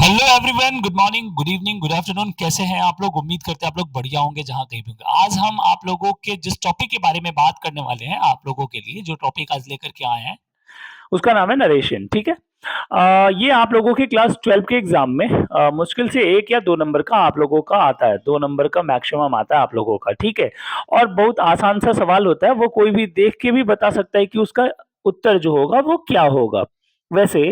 Hello everyone, good morning, good evening, good afternoon. कैसे हैं आप लोग? उम्मीद करते हैं आप लोग बढ़िया होंगे जहाँ कहीं भी होंगे। आज हम आप लोगों के जिस टॉपिक के बारे में बात करने वाले हैं, आप लोगों के लिए जो टॉपिक आज लेकर के आए हैं उसका नाम है नरेशन। ठीक है। ये आप लोगों के क्लास 12 के एग्जाम में मुश्किल से 1 या 2 नंबर का आप लोगों का आता है। 2 नंबर का मैक्सिमम आता है आप लोगों का। ठीक है। और बहुत आसान सा सवाल होता है, वो कोई भी देख के भी बता सकता है कि उसका उत्तर जो होगा वो क्या होगा। वैसे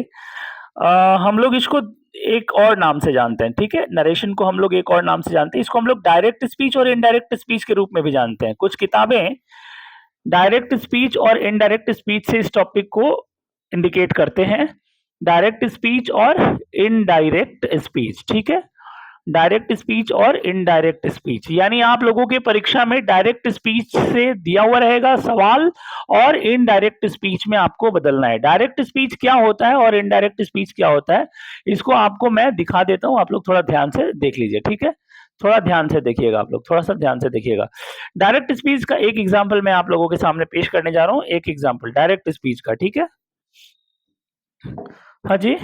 हम लोग इसको एक और नाम से जानते हैं। ठीक है। नरेशन को हम लोग एक और नाम से जानते हैं। इसको हम लोग डायरेक्ट स्पीच और इनडायरेक्ट स्पीच के रूप में भी जानते हैं। कुछ किताबें डायरेक्ट स्पीच और इनडायरेक्ट स्पीच से इस टॉपिक को इंडिकेट करते हैं। डायरेक्ट स्पीच और इनडायरेक्ट स्पीच। ठीक है। डायरेक्ट स्पीच और इनडायरेक्ट स्पीच, यानी आप लोगों के परीक्षा में डायरेक्ट स्पीच से दिया हुआ रहेगा सवाल और इनडायरेक्ट स्पीच में आपको बदलना है। डायरेक्ट स्पीच क्या होता है और इनडायरेक्ट स्पीच क्या होता है, इसको आपको मैं दिखा देता हूं। आप लोग थोड़ा ध्यान से देख लीजिए। ठीक है। थोड़ा ध्यान से देखिएगा, आप लोग थोड़ा सा ध्यान से देखिएगा। डायरेक्ट स्पीच का एक एग्जाम्पल मैं आप लोगों के सामने पेश करने जा रहा हूं। एक एग्जाम्पल डायरेक्ट स्पीच का। ठीक है। हाँ जी।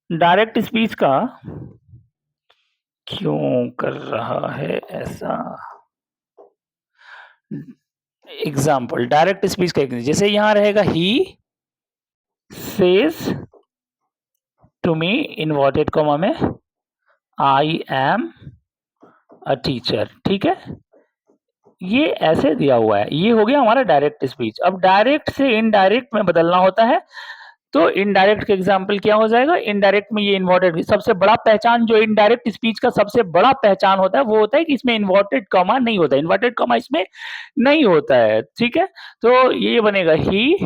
डायरेक्ट स्पीच का क्यों कर रहा है ऐसा? एग्जाम्पल डायरेक्ट स्पीच का जैसे यहां रहेगा he says to me inverted comma में आई एम अ टीचर। ठीक है। ये ऐसे दिया हुआ है, ये हो गया हमारा डायरेक्ट स्पीच। अब डायरेक्ट से इनडायरेक्ट में बदलना होता है, तो इनडायरेक्ट का एग्जाम्पल क्या हो जाएगा? इनडायरेक्ट में ये इन्वर्टेड, सबसे बड़ा पहचान जो इनडायरेक्ट स्पीच का सबसे बड़ा पहचान होता है वो होता है कि इसमें इन्वर्टेड कॉमा नहीं होता है। इन्वर्टेड कॉमा इसमें नहीं होता है। ठीक है। तो ये बनेगा ही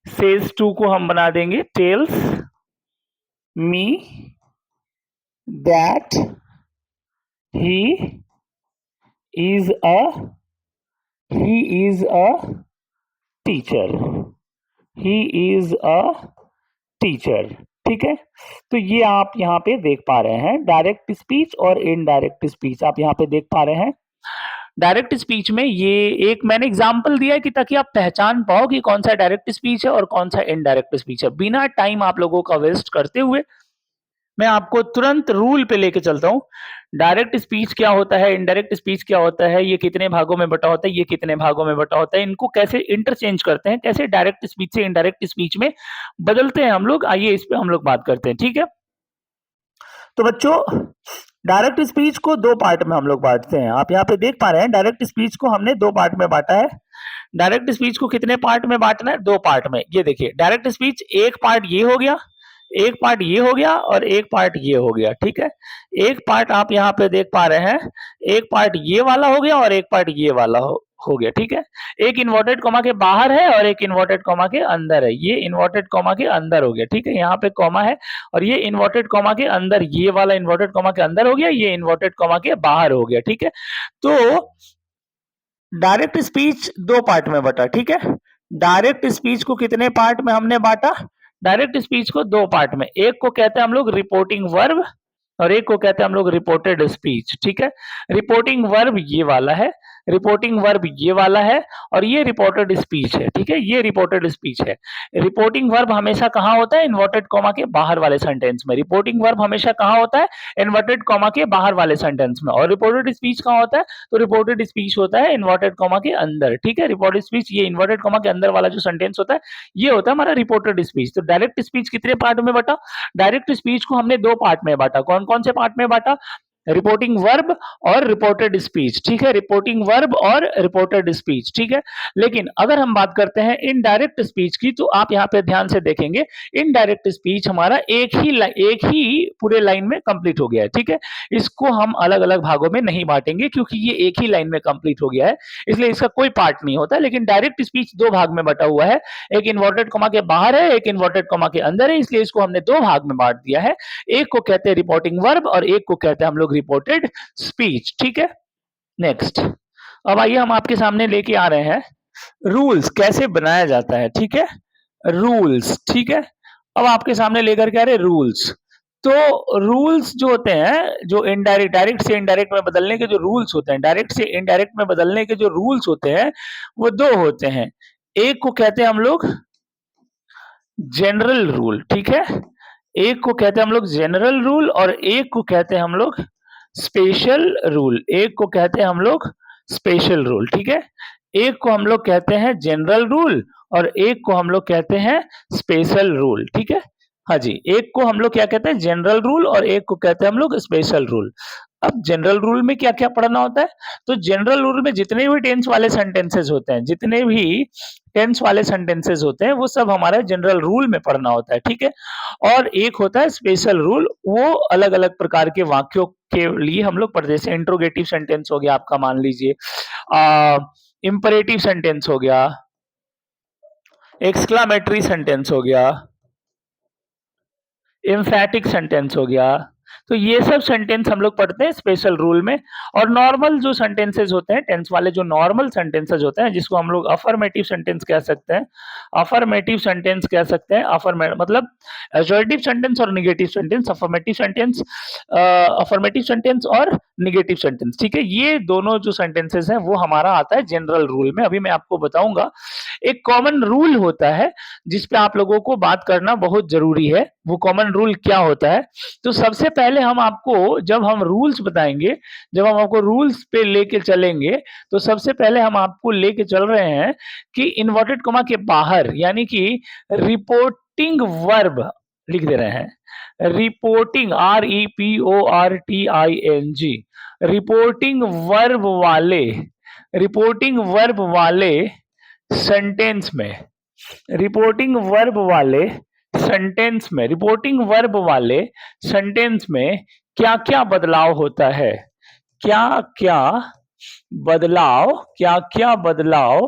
सेज टू को हम बना देंगे tells me that he is a he is a teacher. He is a teacher. ठीक है। तो ये आप यहाँ पे देख पा रहे हैं डायरेक्ट स्पीच और इनडायरेक्ट स्पीच आप यहाँ पे देख पा रहे हैं। डायरेक्ट स्पीच में ये एक मैंने एग्जांपल दिया है कि ताकि आप पहचान पाओ कि कौन सा डायरेक्ट स्पीच है और कौन सा इनडायरेक्ट स्पीच है। बिना टाइम आप लोगों का वेस्ट करते हुए मैं आपको तुरंत रूल पे लेके चलता हूँ। डायरेक्ट स्पीच क्या होता है, इनडायरेक्ट स्पीच क्या होता है, ये कितने भागों में बटा होता है, ये कितने भागों में बटा होता है, इनको कैसे इंटरचेंज करते हैं, कैसे डायरेक्ट स्पीच से इनडायरेक्ट स्पीच में बदलते हैं हम लोग। आइए इस पे हम लोग बात करते हैं। ठीक है। तो बच्चों, डायरेक्ट स्पीच को दो पार्ट में हम लोग बांटते हैं। आप यहाँ पे देख पा रहे हैं डायरेक्ट स्पीच को हमने दो पार्ट में बांटा है। डायरेक्ट स्पीच को कितने पार्ट में बांटना है? दो पार्ट में। ये देखिए डायरेक्ट स्पीच एक पार्ट ये हो गया, एक पार्ट ये हो गया और एक पार्ट ये हो गया। ठीक है। एक पार्ट आप यहाँ पे देख पा रहे हैं, एक पार्ट ये वाला हो गया और एक पार्ट ये वाला हो गया। ठीक है। एक इन्वर्टेड कॉमा के बाहर है और एक इन्वर्टेड कॉमा के अंदर है। ये इन्वर्टेड कॉमा के अंदर हो गया। ठीक है। यहाँ पे कॉमा है और ये इन्वर्टेड कॉमा के अंदर, ये वाला इन्वर्टेड कॉमा के अंदर हो गया, ये इन्वर्टेड कॉमा के बाहर हो गया। ठीक है। तो डायरेक्ट स्पीच दो पार्ट में बटा। ठीक है। डायरेक्ट स्पीच को कितने पार्ट में हमने बांटा? डायरेक्ट स्पीच को दो पार्ट में। एक को कहते हैं हम लोग रिपोर्टिंग वर्ब और एक को कहते हैं हम लोग रिपोर्टेड स्पीच। ठीक है। रिपोर्टिंग वर्ब ये वाला है, रिपोर्टिंग वर्ब ये वाला है और ये रिपोर्टेड स्पीच है। ठीक है। ये रिपोर्टेड स्पीच है। रिपोर्टिंग वर्ब हमेशा कहाँ होता है? इन्वर्टेड कॉमा के बाहर वाले सेंटेंस में। रिपोर्टिंग वर्ब हमेशा कहाँ होता है? इन्वर्टेड कॉमा के बाहर वाले सेंटेंस में। और रिपोर्टेड स्पीच कहाँ होता है? तो रिपोर्टेड स्पीच होता है इन्वर्टेड कॉमा के अंदर। ठीक है। रिपोर्टेड स्पीच ये इन्वर्टेड कॉमा के अंदर वाला जो सेंटेंस होता है ये होता है हमारा रिपोर्टेड स्पीच। तो डायरेक्ट स्पीच कितने पार्ट में बटा? डायरेक्ट स्पीच को हमने दो पार्ट में बांटा। कौन कौन से पार्ट में बांटा? रिपोर्टिंग वर्ब और रिपोर्टेड स्पीच। ठीक है। रिपोर्टिंग वर्ब और रिपोर्टेड स्पीच। ठीक है। लेकिन अगर हम बात करते हैं इनडायरेक्ट स्पीच की, तो आप यहाँ पे ध्यान से देखेंगे इनडायरेक्ट स्पीच हमारा एक ही पूरे लाइन में कंप्लीट हो गया है। ठीक है। इसको हम अलग अलग भागों में नहीं बांटेंगे क्योंकि ये एक ही लाइन में कंप्लीट हो गया है, इसलिए इसका कोई पार्ट नहीं होता। लेकिन डायरेक्ट स्पीच दो भाग में बटा हुआ है, एक इन्वर्टेड कॉमा के बाहर है, एक इन्वर्टेड कॉमा के अंदर है, इसलिए इसको हमने दो भाग में बांट दिया है। एक को कहते हैं रिपोर्टिंग वर्ब और एक को कहते हैं हम लोग रिपोर्टेड स्पीच। ठीक है। नेक्स्ट, अब आइए हम आपके सामने लेके आ रहे हैं रूल्स कैसे बनाया जाता है। ठीक है। रूल्स। ठीक है। अब आपके सामने लेकर के आ रहे रूल्स। तो रूल्स जो होते हैं, जो इनडायरेक्ट, डायरेक्ट से इनडायरेक्ट में बदलने के जो रूल्स होते हैं, डायरेक्ट से इनडायरेक्ट में बदलने के जो रूल्स होते हैं वो दो होते हैं। एक को कहते हैं हम लोग जनरल रूल, ठीक है। एक को कहते हैं हम लोग जनरल रूल और एक को कहते हैं हम लोग स्पेशल रूल। एक को कहते हैं हम लोग स्पेशल रूल, ठीक है। एक को हम लोग कहते हैं जनरल रूल और एक को हम लोग कहते हैं स्पेशल रूल, ठीक है। हाँ जी, एक को हम लोग क्या कहते हैं जनरल रूल और एक को कहते हैं हम लोग स्पेशल रूल। अब जनरल रूल में क्या क्या पढ़ना होता है, तो जनरल रूल में जितने भी टेंस वाले सेंटेंसेस होते हैं, जितने भी टेंस वाले सेंटेंसेस होते हैं वो सब हमारा जनरल रूल में पढ़ना होता है, ठीक है। और एक होता है स्पेशल रूल, वो अलग अलग प्रकार के वाक्यों के लिए हम लोग पढ़ते हैं। जैसे इंट्रोगेटिव सेंटेंस हो गया आपका, मान लीजिए इंपरेटिव सेंटेंस हो गया, एक्सक्लामेटरी सेंटेंस हो गया, एम्फैटिक सेंटेंस हो गया। तो ये सब सेंटेंस हम लोग पढ़ते हैं स्पेशल रूल में। और नॉर्मल जो सेंटेंसेस होते हैं, टेंस वाले जो नॉर्मल सेंटेंसेस होते हैं, जिसको हम लोग अफर्मेटिव सेंटेंस कह सकते हैं, अफर्मेटिव सेंटेंस कह सकते हैं। मतलब एजर्टिव सेंटेंस और निगेटिव सेंटेंस, अफर्मेटिव सेंटेंस और निगेटिव सेंटेंस, ठीक है। ये दोनों जो सेंटेंसेस हैं वो हमारा आता है जनरल रूल में। अभी मैं आपको बताऊंगा एक कॉमन रूल होता है जिस पे आप लोगों को बात करना बहुत जरूरी है। वो कॉमन रूल क्या होता है, तो सबसे पहले हम आपको, जब हम रूल्स बताएंगे, जब हम आपको रूल्स पे लेके चलेंगे, तो सबसे पहले हम आपको लेके चल रहे हैं कि इन्वर्टेड कॉमा के बाहर, यानी कि रिपोर्टिंग वर्ब लिख दे रहे हैं। रिपोर्टिंग, REPORTING, रिपोर्टिंग वर्ब वाले, रिपोर्टिंग वर्ब वाले सेंटेंस में, रिपोर्टिंग वर्ब वाले सेंटेंस में, रिपोर्टिंग वर्ब वाले सेंटेंस में क्या क्या बदलाव होता है, क्या क्या बदलाव, क्या क्या बदलाव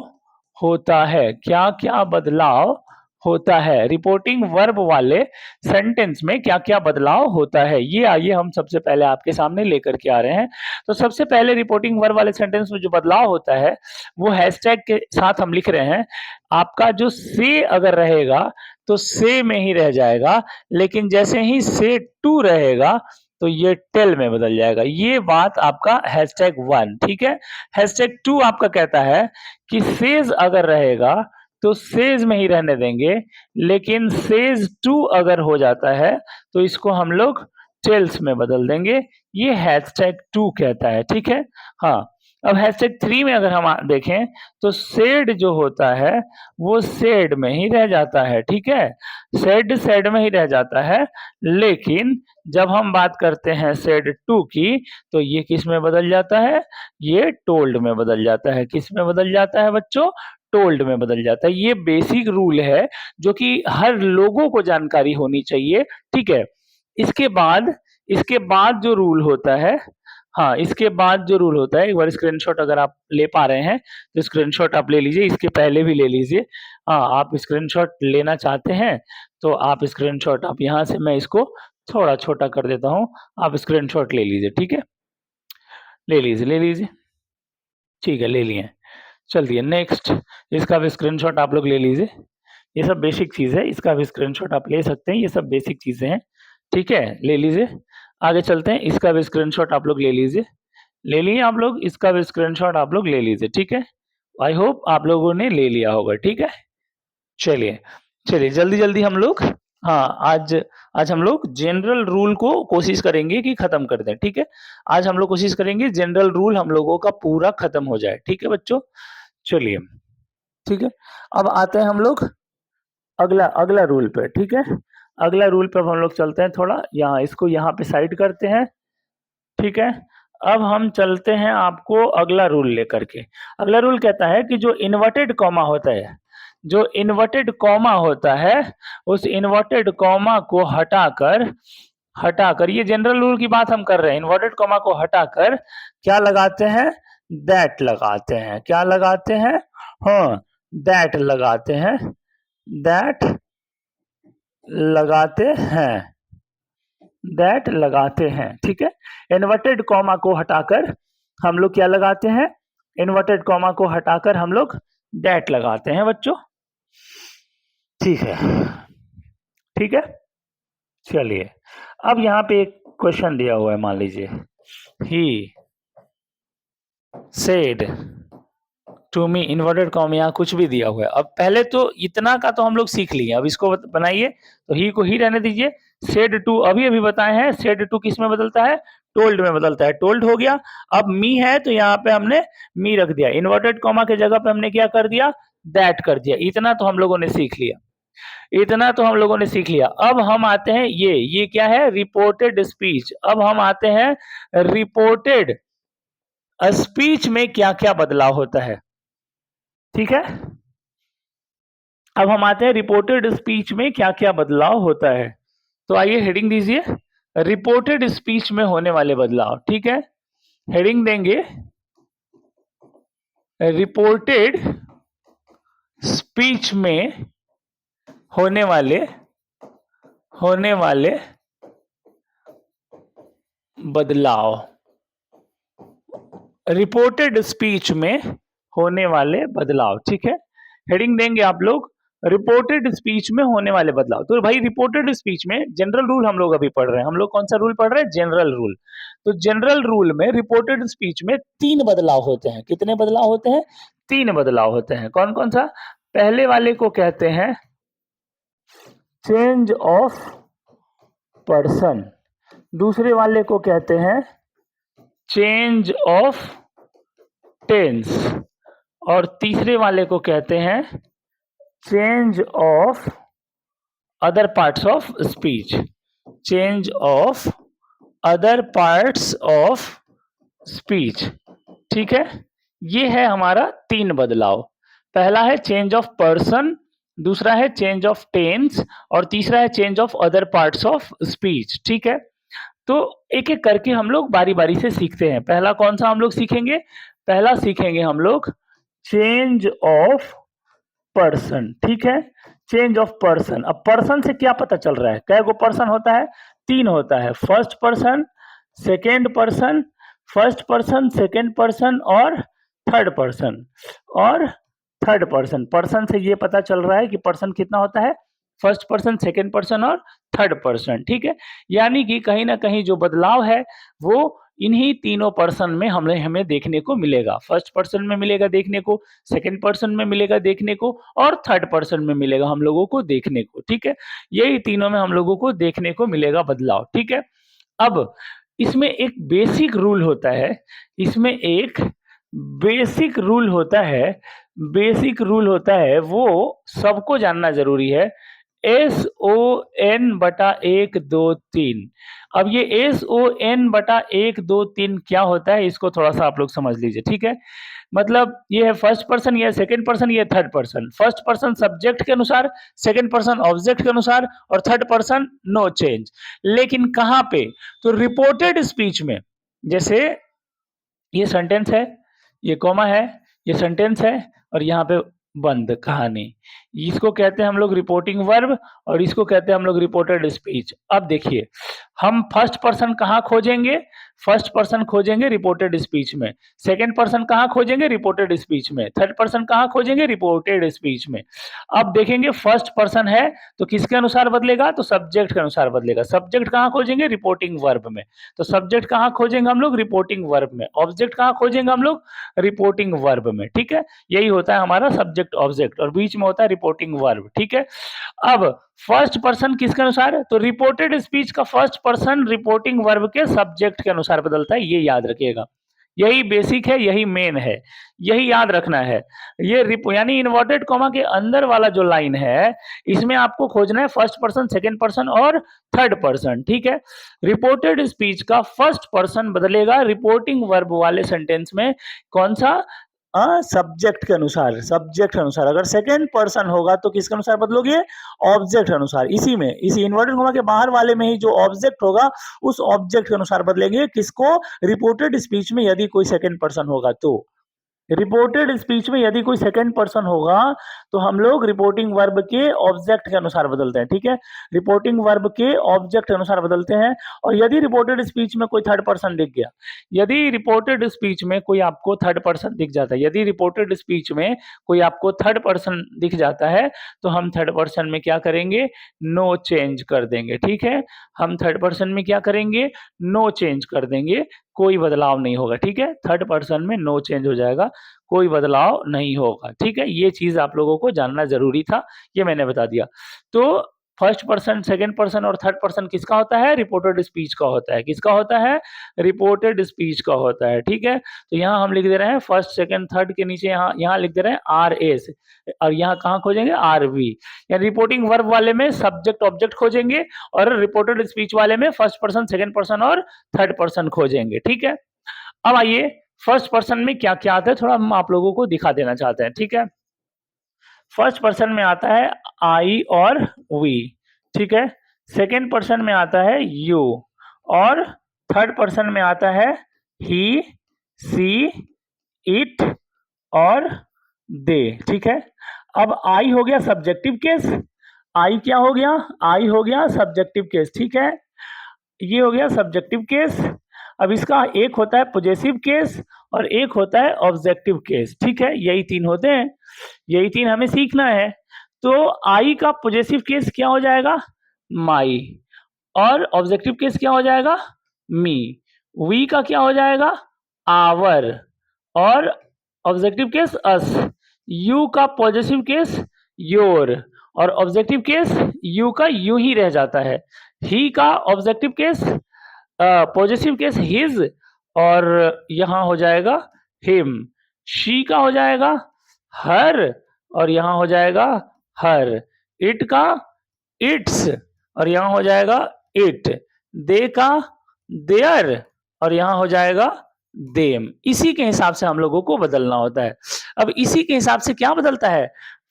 होता है, क्या क्या बदलाव होता है, रिपोर्टिंग वर्ब वाले सेंटेंस में क्या क्या बदलाव होता है, ये आइए हम सबसे पहले आपके सामने लेकर के आ रहे हैं। तो सबसे पहले रिपोर्टिंग वर्ब वाले सेंटेंस में जो बदलाव होता है वो हैशटैग के साथ हम लिख रहे हैं। आपका जो से अगर रहेगा तो से में ही रह जाएगा, लेकिन जैसे ही से टू रहेगा तो ये टेल में बदल जाएगा। ये बात आपका हैशटैग 1, ठीक है। हैशटैग 2 आपका कहता है कि सेज अगर रहेगा तो सेज में ही रहने देंगे, लेकिन सेज 2 अगर हो जाता है तो इसको हम लोग टेल्स में बदल देंगे। ये हैशटैग 2 कहता है, ठीक है। हाँ, अब हैशटैग 3 में अगर हम देखें तो सेड जो होता है वो सेड में ही रह जाता है, ठीक है। सेड सेड में ही रह जाता है, लेकिन जब हम बात करते हैं सेड 2 की तो ये किस में बदल जाता है, ये टोल्ड में बदल जाता है। किस में बदल जाता है बच्चों, टोल्ड में बदल जाता है। ये बेसिक रूल है जो कि हर लोगों को जानकारी होनी चाहिए, ठीक है। इसके बाद, इसके बाद जो रूल होता है, हाँ, इसके बाद जो रूल होता है, एक बार स्क्रीनशॉट अगर आप ले पा रहे हैं तो स्क्रीनशॉट आप ले लीजिए, इसके पहले भी ले लीजिए। हाँ, आप स्क्रीनशॉट लेना चाहते हैं तो आप स्क्रीनशॉट, आप यहाँ से, मैं इसको थोड़ा छोटा कर देता हूँ, आप स्क्रीनशॉट ले लीजिए, ठीक है। ले लीजिए, ले लीजिए, ठीक है, ले लिए। चलिए नेक्स्ट, इसका भी स्क्रीनशॉट आप लोग ले लीजिए। ये सब बेसिक चीज़ है, इसका भी स्क्रीनशॉट आप ले सकते हैं, ये सब बेसिक चीज़ें हैं, ठीक है, ले लीजिए। आगे चलते हैं, इसका भी स्क्रीनशॉट आप लोग ले लीजिए। ले लिए आप लोग, इसका भी स्क्रीनशॉट आप लोग ले लीजिए, ठीक है। आई होप आप लोगों ने ले लिया होगा, ठीक है। चलिए, चलिए जल्दी जल्दी हम लोग, हाँ, आज आज हम लोग जनरल रूल को कोशिश करेंगे कि खत्म कर दें, ठीक है। आज हम लोग कोशिश करेंगे जनरल रूल हम लोगों का पूरा खत्म हो जाए, ठीक है बच्चों। चलिए, ठीक है। अब आते हैं हम लोग अगला अगला रूल पे, ठीक है। अगला रूल पे अब हम लोग चलते हैं, थोड़ा यहाँ, इसको यहाँ पे साइड करते हैं, ठीक है। अब हम चलते हैं आपको अगला रूल लेकर के। अगला रूल कहता है कि जो इन्वर्टेड कॉमा होता है, जो इन्वर्टेड कॉमा होता है, उस इन्वर्टेड कॉमा को हटाकर, हटाकर, ये जनरल रूल की बात हम कर रहे हैं, इन्वर्टेड कॉमा को हटाकर क्या लगाते हैं, दैट लगाते हैं। क्या लगाते हैं, हाँ, दैट लगाते हैं, दैट लगाते हैं, दैट लगाते हैं, ठीक है। इन्वर्टेड कॉमा को हटाकर हम लोग क्या लगाते हैं, इन्वर्टेड कॉमा को हटाकर हम लोग दैट लगाते हैं बच्चों, ठीक है, ठीक है। चलिए, अब यहाँ पे एक क्वेश्चन दिया हुआ है, मान लीजिए, he said to me inverted comma यहाँ कुछ भी दिया हुआ है। अब पहले तो इतना का तो हम लोग सीख लिए, अब इसको बनाइए। तो ही को ही रहने दीजिए। सेड टू अभी अभी बताए हैं, सेड टू किस में बदलता है, टोल्ड में बदलता है, टोल्ड हो गया। अब मी है तो यहाँ पे हमने मी रख दिया, इन्वर्टेड कॉमा के जगह पे हमने क्या कर दिया, दैट कर दिया। इतना तो हम लोगों ने सीख लिया, इतना तो हम लोगों ने सीख लिया। अब हम आते हैं ये क्या है, रिपोर्टेड स्पीच। अब हम आते हैं रिपोर्टेड स्पीच में क्या क्या बदलाव होता है, ठीक है। अब हम आते हैं रिपोर्टेड स्पीच में क्या क्या बदलाव होता है। तो आइए हेडिंग दीजिए, रिपोर्टेड स्पीच में होने वाले बदलाव, ठीक है। हेडिंग देंगे रिपोर्टेड स्पीच में होने वाले बदलाव, रिपोर्टेड स्पीच में होने वाले बदलाव, ठीक है। हेडिंग देंगे आप लोग रिपोर्टेड स्पीच में होने वाले बदलाव। तो भाई रिपोर्टेड स्पीच में जनरल रूल हम लोग अभी पढ़ रहे हैं, हम लोग कौन सा रूल पढ़ रहे हैं, जनरल रूल। तो जनरल रूल में रिपोर्टेड स्पीच में 3 बदलाव होते हैं। कितने बदलाव होते हैं, 3 बदलाव होते हैं। कौन कौन सा, पहले वाले को कहते हैं चेंज ऑफ पर्सन, दूसरे वाले को कहते हैं चेंज ऑफ टेंस, और तीसरे वाले को कहते हैं change of other parts of speech, change of other parts of speech, ठीक है। ये है हमारा 3 बदलाव। पहला है चेंज ऑफ पर्सन, दूसरा है चेंज ऑफ टेंस, और तीसरा है change of other parts of speech, ठीक है। तो एक एक करके हम लोग बारी बारी से सीखते हैं। पहला कौन सा हम लोग सीखेंगे, पहला सीखेंगे हम लोग चेंज ऑफ पर्सन, ठीक है। चेंज ऑफ पर्सन, अब पर्सन से क्या पता चल रहा है, कै गो पर्सन होता है, 3 होता है, first person, second person, first person, second person और थर्ड पर्सन, और थर्ड पर्सन। पर्सन से ये पता चल रहा है कि पर्सन कितना होता है, फर्स्ट पर्सन, सेकेंड पर्सन और थर्ड पर्सन, ठीक है। यानी कि कहीं ना कहीं जो बदलाव है वो इन्हीं तीनों पर्सन में हमें देखने को मिलेगा। फर्स्ट पर्सन में मिलेगा देखने को, सेकंड पर्सन में मिलेगा देखने को, और थर्ड पर्सन में मिलेगा हम लोगों को देखने को, ठीक है। यही तीनों में हम लोगों को देखने को मिलेगा बदलाव, ठीक है। अब इसमें एक बेसिक रूल होता है, इसमें एक बेसिक रूल होता है, बेसिक रूल होता है, वो सबको जानना जरूरी है। SON/1 2 3। अब ये SON/1 2 3 क्या होता है, इसको थोड़ा सा आप लोग समझ लीजिए, ठीक है। मतलब ये है फर्स्ट पर्सन, ये सेकंड पर्सन, ये third person. First person subject के अनुसार, सेकंड पर्सन ऑब्जेक्ट के अनुसार, और थर्ड पर्सन नो चेंज। लेकिन कहाँ पे, तो रिपोर्टेड स्पीच में, जैसे ये सेंटेंस है, ये कॉमा है, ये सेंटेंस है, और यहाँ पे बंद कहानी, इसको कहते हैं हम लोग रिपोर्टिंग वर्ब, और इसको कहते हैं हम लोग रिपोर्टेड स्पीच। अब देखिए हम फर्स्ट पर्सन कहाँ खोजेंगे, फर्स्ट पर्सन खोजेंगे रिपोर्टेड स्पीच में, सेकंड पर्सन कहाँ खोजेंगे, रिपोर्टेड स्पीच में, थर्ड पर्सन कहाँ खोजेंगे, रिपोर्टेड स्पीच में। अब देखेंगे फर्स्ट पर्सन है तो किसके अनुसार बदलेगा, तो सब्जेक्ट के अनुसार बदलेगा। सब्जेक्ट कहाँ खोजेंगे, रिपोर्टिंग वर्ब में, तो सब्जेक्ट कहाँ खोजेंगे हम लोग, रिपोर्टिंग वर्ब में। ऑब्जेक्ट कहाँ खोजेंगे हम लोग, रिपोर्टिंग वर्ब में, ठीक है। यही होता है हमारा सब्जेक्ट ऑब्जेक्ट, और बीच में होता है रिपोर्टिंग वर्ब, ठीक है। अब फर्स्ट पर्सन किसके अनुसार, तो रिपोर्टेड स्पीच का फर्स्ट पर्सन रिपोर्टिंग वर्ब के सब्जेक्ट के अनुसार बदलता है, ये याद रखिएगा। यही बेसिक है, यही मेन है, यही याद रखना है। ये यानी इन्वर्टेड कॉमा के अंदर वाला जो लाइन है, इसमें आपको खोजना है फर्स्ट पर्सन, सेकंड पर्सन और थर्ड पर्सन, ठीक है। रिपोर्टेड स्पीच का फर्स्ट पर्सन बदलेगा रिपोर्टिंग वर्ब वाले सेंटेंस में, कौन सा, सब्जेक्ट के अनुसार, सब्जेक्ट के अनुसार। अगर सेकंड पर्सन होगा तो किसके अनुसार बदलोगे, ऑब्जेक्ट के अनुसार। इसी में, इसी इन्वर्टेड कॉमा के बाहर वाले में ही जो ऑब्जेक्ट होगा उस ऑब्जेक्ट के अनुसार बदलेंगे, किसको, रिपोर्टेड स्पीच में यदि कोई सेकंड पर्सन होगा तो। रिपोर्टेड स्पीच में यदि कोई सेकंड पर्सन होगा तो हम लोग रिपोर्टिंग वर्ब के ऑब्जेक्ट के अनुसार बदलते हैं, ठीक है। रिपोर्टिंग वर्ब के ऑब्जेक्ट के अनुसार बदलते हैं। और यदि रिपोर्टेड स्पीच में कोई थर्ड पर्सन दिख गया, यदि रिपोर्टेड स्पीच में कोई आपको थर्ड पर्सन दिख जाता है, यदि रिपोर्टेड स्पीच में कोई आपको थर्ड पर्सन दिख जाता है, तो हम थर्ड पर्सन में क्या करेंगे, नो चेंज कर देंगे, ठीक है। हम थर्ड पर्सन में क्या करेंगे, नो चेंज कर देंगे, कोई बदलाव नहीं होगा, ठीक है। थर्ड पर्सन में नो चेंज हो जाएगा, कोई बदलाव नहीं होगा। ठीक है, ये चीज आप लोगों को जानना जरूरी था, ये मैंने बता दिया। तो फर्स्ट पर्सन, सेकंड पर्सन और थर्ड पर्सन किसका होता है? रिपोर्टेड स्पीच का होता है। किसका होता है? रिपोर्टेड स्पीच का होता है। ठीक है, तो यहाँ हम लिख दे रहे हैं फर्स्ट सेकंड थर्ड के नीचे यहाँ लिख दे रहे हैं आर एस, और यहाँ कहाँ खोजेंगे? R V. या रिपोर्टिंग वर्ब वाले में सब्जेक्ट ऑब्जेक्ट खोजेंगे, और रिपोर्टेड स्पीच वाले में फर्स्ट पर्सन, सेकंड पर्सन और थर्ड पर्सन खोजेंगे। ठीक है, अब आइए फर्स्ट पर्सन में क्या क्या आता है, थोड़ा हम आप लोगों को दिखा देना चाहते हैं। ठीक है, फर्स्ट पर्सन में आता है आई और वी। ठीक है, सेकंड पर्सन में आता है यू, और थर्ड पर्सन में आता है ही, सी, इट और दे। ठीक है, अब आई हो गया सब्जेक्टिव केस, आई क्या हो गया? आई हो गया सब्जेक्टिव केस। ठीक है, ये हो गया सब्जेक्टिव केस। अब इसका एक होता है पॉजेसिव केस और एक होता है ऑब्जेक्टिव केस। ठीक है, यही तीन होते हैं, यही तीन हमें सीखना है। तो आई का पॉजेसिव केस क्या हो जाएगा? माई। और ऑब्जेक्टिव केस क्या हो जाएगा? मी। वी का क्या हो जाएगा? आवर। और ऑब्जेक्टिव केस अस। यू का पॉजिटिव केस योर, और ऑब्जेक्टिव केस यू का यू ही रह जाता है। ही का objective case positive case his, और यहां हो जाएगा हिम। शी का हो जाएगा हर, और यहां हो जाएगा हर। इट का इट्स, और यहां हो जाएगा इट। दे का देयर, और यहां हो जाएगा देम। इसी के हिसाब से हम लोगों को बदलना होता है। अब इसी के हिसाब से क्या बदलता है?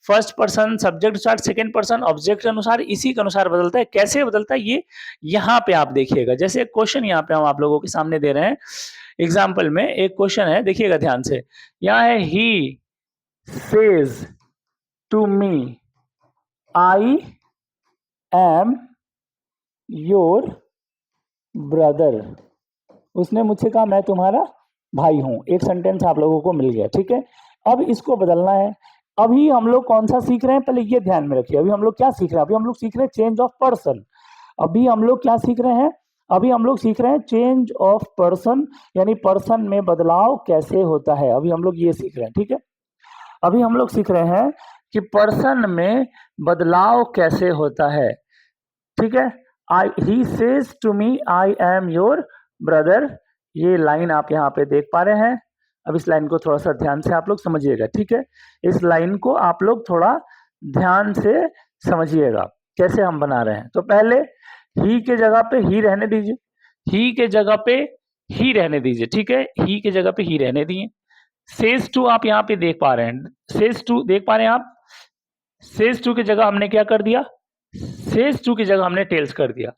फर्स्ट पर्सन सब्जेक्ट अनुसार, सेकंड पर्सन ऑब्जेक्ट अनुसार, इसी के अनुसार बदलता है। कैसे बदलता है ये यहाँ पे आप देखिएगा। जैसे एक क्वेश्चन यहाँ पे हम आप लोगों के सामने दे रहे हैं एग्जाम्पल में, एक क्वेश्चन है, देखिएगा ध्यान से। यहाँ है he says to me I am your brother. उसने मुझसे कहा मैं तुम्हारा भाई हूं। एक सेंटेंस आप लोगों को मिल गया। ठीक है, अब इसको बदलना है। अभी हम लोग कौन सा सीख रहे हैं, पहले ये ध्यान में रखिए। अभी हम लोग क्या सीख रहे हैं? अभी हम लोग सीख रहे हैं चेंज ऑफ पर्सन। अभी हम लोग क्या सीख रहे हैं? अभी हम लोग सीख रहे हैं चेंज ऑफ पर्सन, यानी पर्सन में बदलाव कैसे होता है। अभी हम लोग ये सीख रहे हैं। ठीक है, अभी हम लोग सीख रहे हैं कि पर्सन में बदलाव कैसे होता है। ठीक है, I he says to me I am your brother. ये लाइन आप यहाँ पे देख पा रहे हैं। अब इस लाइन को थोड़ा सा ध्यान से आप लोग समझिएगा। ठीक है, इस लाइन को आप लोग थोड़ा ध्यान से समझिएगा कैसे हम बना रहे हैं। तो पहले ही के जगह पे ही रहने दीजिए, ही के जगह पे ही रहने दीजिए। ठीक है, ही के जगह पे ही रहने दिए। सेज टू आप यहाँ पे देख पा रहे हैं, सेज टू देख पा रहे हैं आप। सेज टू की जगह हमने क्या कर दिया? सेज टू की जगह हमने टेल्स कर दिया।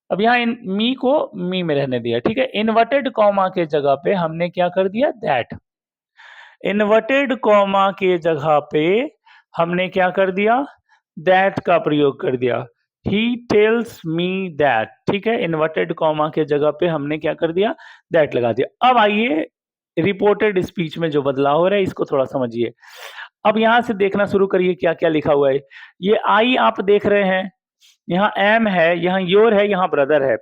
अब यहाँ इन मी को मी में रहने दिया। ठीक है, इन्वर्टेड कॉमा के जगह पे हमने क्या कर दिया? दैट। इन्वर्टेड कॉमा के जगह पे हमने क्या कर दिया? दैट का प्रयोग कर दिया। He tells me that. ठीक है, इन्वर्टेड कॉमा के जगह पे हमने क्या कर दिया? दैट लगा दिया। अब आइए रिपोर्टेड स्पीच में जो बदलाव हो रहा है इसको थोड़ा समझिए। अब यहां से देखना शुरू करिए क्या क्या लिखा हुआ है। ये आई आप देख रहे हैं, यहाँ एम है, यहाँ योर है, यहाँ ब्रदर है।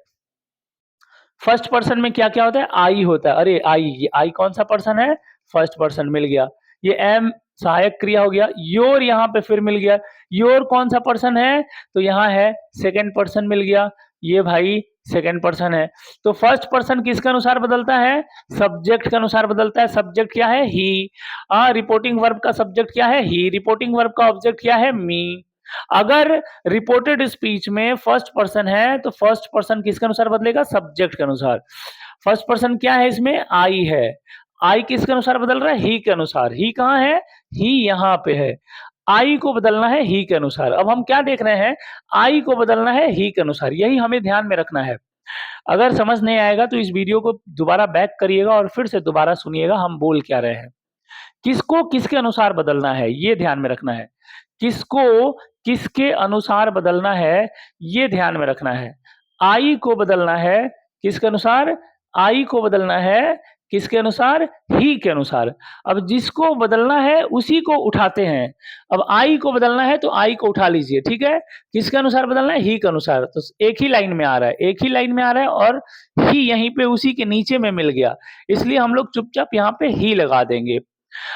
फर्स्ट पर्सन में क्या क्या होता है? आई होता है। अरे आई, ये आई कौन सा पर्सन है? फर्स्ट पर्सन मिल गया। ये एम सहायक क्रिया हो गया। योर यहाँ पे फिर मिल गया। योर कौन सा पर्सन है? तो यहाँ है सेकंड पर्सन मिल गया। ये भाई सेकंड पर्सन है। तो फर्स्ट पर्सन किसके अनुसार बदलता है? सब्जेक्ट के अनुसार बदलता है। सब्जेक्ट क्या है? ही। रिपोर्टिंग वर्ब का सब्जेक्ट क्या है? ही। रिपोर्टिंग वर्ब का ऑब्जेक्ट क्या है? मी। अगर रिपोर्टेड स्पीच में फर्स्ट पर्सन है तो फर्स्ट पर्सन किसके अनुसार बदलेगा? सब्जेक्ट के अनुसार। फर्स्ट पर्सन क्या है इसमें? आई है। आई किसके अनुसार बदल रहा है? ही के अनुसार। ही कहाँ है? ही यहाँ पे है। आई को बदलना है ही के अनुसार। अब हम क्या देख रहे हैं? आई को बदलना है ही के अनुसार। यही हमें ध्यान में रखना है। अगर समझ नहीं आएगा तो इस वीडियो को दोबारा बैक करिएगा और फिर से दोबारा सुनिएगा हम बोल क्या रहे हैं। किसको किसके अनुसार बदलना है ये ध्यान में रखना है। किसको किसके अनुसार बदलना है ये ध्यान में रखना है। आई को बदलना है किसके अनुसार? आई को बदलना है किसके अनुसार? ही के अनुसार। अब जिसको बदलना है उसी को उठाते हैं। अब आई को बदलना है तो आई को उठा लीजिए। ठीक है, किसके अनुसार बदलना है? ही के अनुसार। तो एक ही लाइन में आ रहा है, एक ही लाइन में आ रहा है, और ही यहीं पे उसी के नीचे में मिल गया, इसलिए हम लोग चुपचाप यहाँ पे ही लगा देंगे।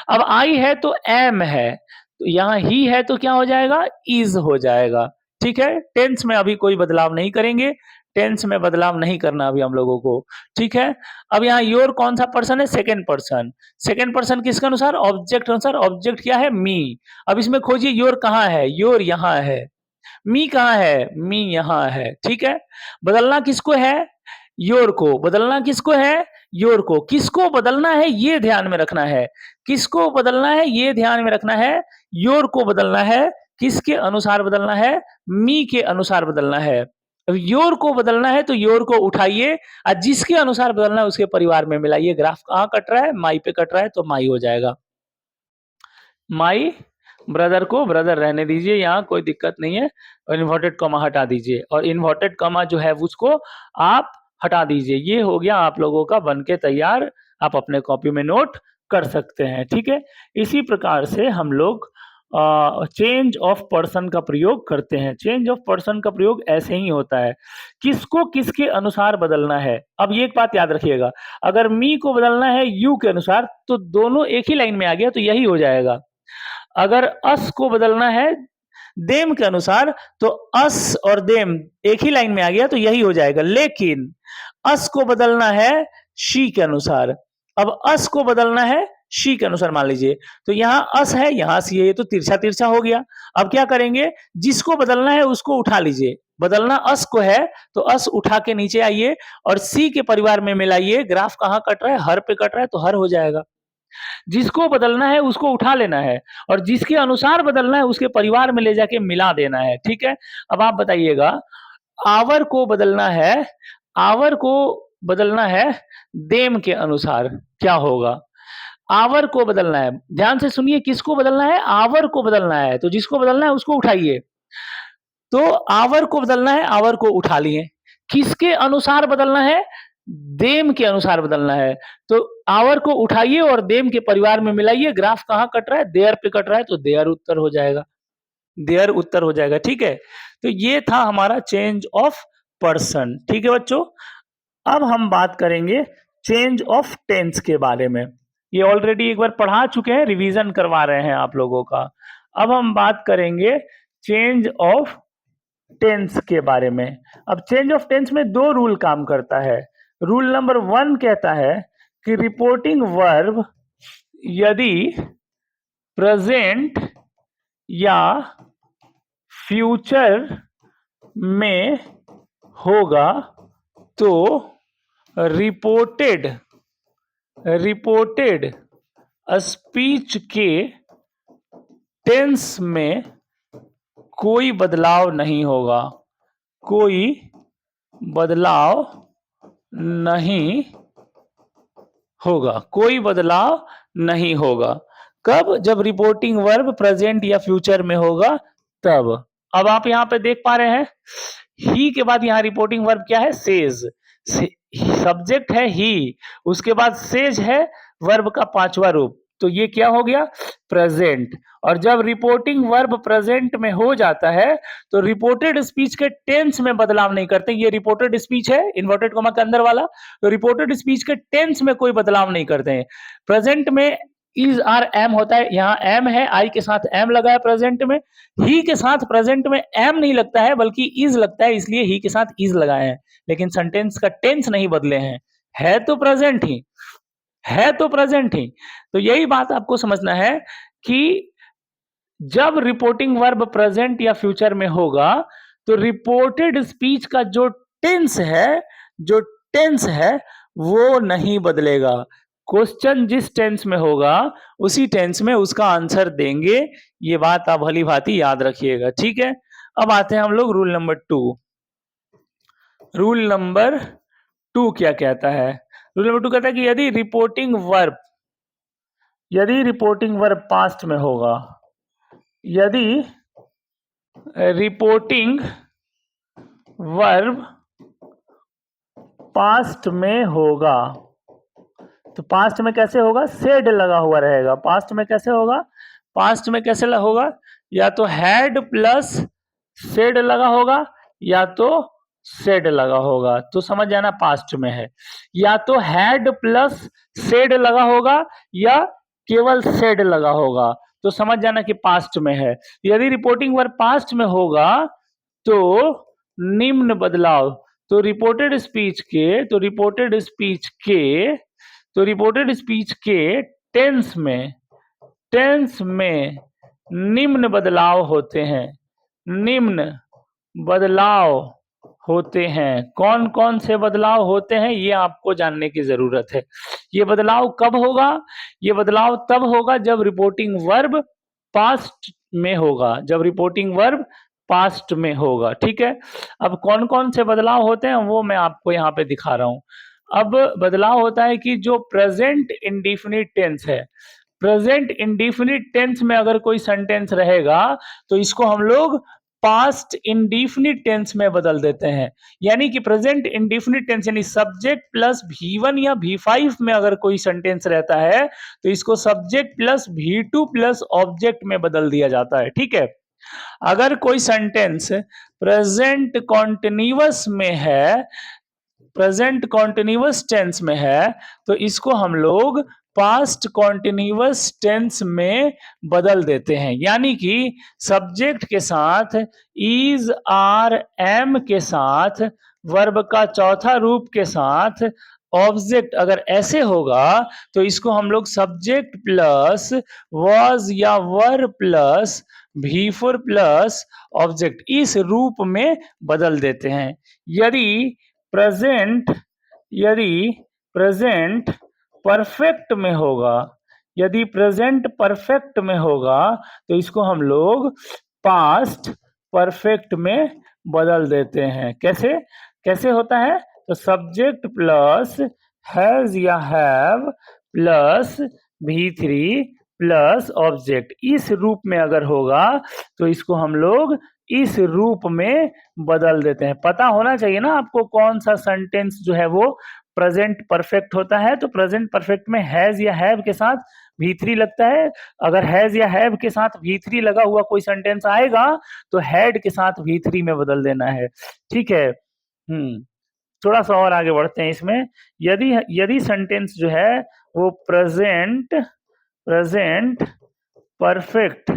अब आई है तो एम है, तो यहाँ ही है तो क्या हो जाएगा, इज हो जाएगा। ठीक है, टेंस में अभी कोई बदलाव नहीं करेंगे, टेंस में बदलाव नहीं करना अभी हम लोगों को। ठीक है, अब यहाँ योर कौन सा पर्सन है, सेकेंड पर्सन। सेकेंड पर्सन किसके अनुसार, ऑब्जेक्ट अनुसार। ऑब्जेक्ट क्या है, मी। अब इसमें खोजिए योर कहाँ है, योर यहाँ है। मी कहाँ है, मी यहाँ है। ठीक है, बदलना किसको है, योर को। बदलना किसको है, योर को। किसको बदलना है ये ध्यान में रखना है, किसको बदलना है ये ध्यान में रखना है, योर को बदलना है। किसके अनुसार बदलना है, मी के अनुसार बदलना है। अब योर को बदलना है तो योर को उठाइए और जिसके अनुसार बदलना है उसके परिवार में मिलाइए। ग्राफ कहाँ कट रहा है, माई पे कट रहा है तो माई हो जाएगा। माई ब्रदर को ब्रदर रहने दीजिए, यहाँ कोई दिक्कत नहीं है, और इन्वर्टेड कॉमा हटा दीजिए, और इन्वर्टेड कॉमा जो है उसको आप हटा दीजिए। ये हो गया आप लोगों का बन के तैयार, आप अपने कॉपी में नोट कर सकते हैं। ठीक है, इसी प्रकार से हम लोग चेंज ऑफ पर्सन का प्रयोग करते हैं। चेंज ऑफ पर्सन का प्रयोग ऐसे ही होता है, किसको किसके अनुसार बदलना है। अब ये एक बात याद रखिएगा, अगर मी को बदलना है यू के अनुसार तो दोनों एक ही लाइन में आ गया तो यही हो जाएगा। अगर अस को बदलना है देम के अनुसार तो अस और देम एक ही लाइन में आ गया तो यही हो जाएगा। लेकिन अस को बदलना है शी के अनुसार, अब अस को बदलना है शी के अनुसार मान लीजिए, तो यहां अस है यहां सी है, ये तो तिरछा तिरछा हो गया। अब क्या करेंगे, जिसको बदलना है उसको उठा लीजिए। बदलना अस को है तो अस उठा के नीचे आइए और सी के परिवार में मिलाइए। ग्राफ कहां कट रहा है, हर पे कट रहा है तो हर हो जाएगा। जिसको बदलना है उसको उठा लेना है और जिसके अनुसार बदलना है उसके परिवार में ले जाके मिला देना है। ठीक है, अब आप बताइएगा, आवर को बदलना है, आवर को बदलना है देम के अनुसार, क्या होगा। आवर को बदलना है, ध्यान से सुनिए, किसको बदलना है, आवर को बदलना है, तो जिसको बदलना है उसको उठाइए। तो आवर को बदलना है, आवर को उठा लिए। किसके अनुसार बदलना है, देम के अनुसार बदलना है, तो आवर को उठाइए और देम के परिवार में मिलाइए। ग्राफ कहां कट रहा है, देयर पे कट रहा है तो देयर उत्तर हो जाएगा, देयर उत्तर हो जाएगा। ठीक है, तो ये था हमारा चेंज ऑफ पर्सन। ठीक है बच्चों, अब हम बात करेंगे चेंज ऑफ टेंस के बारे में। ये ऑलरेडी एक बार पढ़ा चुके हैं, रिवीजन करवा रहे हैं आप लोगों का। अब हम बात करेंगे चेंज ऑफ टेंस के बारे में। अब चेंज ऑफ टेंस में दो रूल काम करता है। रूल नंबर 1 कहता है कि रिपोर्टिंग वर्ब यदि प्रेजेंट या फ्यूचर में होगा तो रिपोर्टेड स्पीच के टेंस में कोई बदलाव नहीं होगा, कोई बदलाव नहीं होगा, कोई बदलाव नहीं होगा। कब, जब रिपोर्टिंग वर्ब प्रेजेंट या फ्यूचर में होगा तब। अब आप यहां पे देख पा रहे हैं, ही के बाद यहां रिपोर्टिंग वर्ब क्या है, सेज। सब्जेक्ट है ही, उसके बाद सेज है वर्ब का पांचवा रूप, तो ये क्या हो गया, प्रेजेंट। और जब रिपोर्टिंग वर्ब प्रेजेंट में हो जाता है तो रिपोर्टेड स्पीच के टेंस में बदलाव नहीं करते। ये रिपोर्टेड स्पीच है इन्वर्टेड कॉमा के अंदर वाला, तो रिपोर्टेड स्पीच के टेंस में कोई बदलाव नहीं करते हैं। प्रेजेंट में इज आर एम होता है, यहाँ एम है, आई के साथ एम लगा है प्रेजेंट में। ही के साथ प्रेजेंट में एम नहीं लगता है बल्कि इज लगता है, इसलिए ही के साथ इज लगाए हैं, लेकिन सेंटेंस का टेंस नहीं बदले हैं, है तो प्रेजेंट ही, है तो प्रेजेंट ही। तो यही बात आपको समझना है कि जब रिपोर्टिंग वर्ब प्रेजेंट या फ्यूचर में होगा तो रिपोर्टेड स्पीच का जो टेंस है, जो टेंस है वो नहीं बदलेगा। क्वेश्चन जिस टेंस में होगा उसी टेंस में उसका आंसर देंगे, ये बात आप भली भांति याद रखिएगा। ठीक है, अब आते हैं हम लोग रूल नंबर 2। रूल नंबर 2 क्या कहता है, रूल नंबर 2 कहता है कि यदि रिपोर्टिंग वर्ब पास्ट में होगा, यदि रिपोर्टिंग वर्ब पास्ट में होगा, तो पास्ट में कैसे होगा, सेड लगा हुआ रहेगा। पास्ट में कैसे होगा, पास्ट में कैसे होगा, या तो हैड प्लस सेड लगा होगा या तो सेड लगा होगा, तो समझ जाना पास्ट में है। या तो हैड प्लस सेड लगा होगा या केवल सेड लगा होगा तो समझ जाना कि पास्ट में है। यदि रिपोर्टिंग वर्ब पास्ट में होगा तो निम्न बदलाव, तो रिपोर्टेड स्पीच के तो रिपोर्टेड स्पीच के तो रिपोर्टेड स्पीच के टेंस में निम्न बदलाव होते हैं। निम्न बदलाव होते हैं। कौन कौन से बदलाव होते हैं ये आपको जानने की जरूरत है। ये बदलाव कब होगा? ये बदलाव तब होगा जब रिपोर्टिंग वर्ब पास्ट में होगा, जब रिपोर्टिंग वर्ब पास्ट में होगा। ठीक है, अब कौन कौन से बदलाव होते हैं वो मैं आपको यहाँ पे दिखा रहा हूं। अब बदलाव होता है कि जो प्रेजेंट इंडिफिनिट टेंस है, प्रेजेंट इंडिफिनिट टेंस में अगर कोई सेंटेंस रहेगा तो इसको हम लोग पास्ट इंडिफिनिट टेंस में बदल देते हैं। यानी कि प्रेजेंट इंडिफिनिट टेंस यानी सब्जेक्ट प्लस V1 या V5 में अगर कोई सेंटेंस रहता है तो इसको subject plus V2 plus object में बदल दिया जाता है। ठीक है, अगर कोई सेंटेंस प्रेजेंट कॉन्टिन्यूअस में है, प्रेजेंट कॉन्टिन्यूअस टेंस में है तो इसको हम लोग पास्ट कॉन्टिन्यूअस टेंस में बदल देते हैं। यानी कि सब्जेक्ट के साथ इज आर एम के साथ वर्ब का चौथा रूप के साथ ऑब्जेक्ट अगर ऐसे होगा तो इसको हम लोग सब्जेक्ट प्लस वॉज या वर प्लस V4 प्लस ऑब्जेक्ट इस रूप में बदल देते हैं। यदि प्रेजेंट यदि प्रेजेंट परफेक्ट में होगा, यदि प्रेजेंट परफेक्ट में होगा तो इसको हम लोग पास्ट परफेक्ट में बदल देते हैं। कैसे कैसे होता है? तो सब्जेक्ट प्लस हैज या have plus V3 plus object इस रूप में अगर होगा तो इसको हम लोग इस रूप में बदल देते हैं। पता होना चाहिए ना आपको कौन सा सेंटेंस जो है वो प्रेजेंट परफेक्ट होता है। तो प्रेजेंट परफेक्ट में हैज या हैव के साथ V3 लगता है। अगर हैज या हैव के साथ V3 लगा हुआ कोई सेंटेंस आएगा तो हैड के साथ V3 में बदल देना है। ठीक है, थोड़ा सा और आगे बढ़ते हैं इसमें। यदि यदि सेंटेंस जो है वो प्रेजेंट परफेक्ट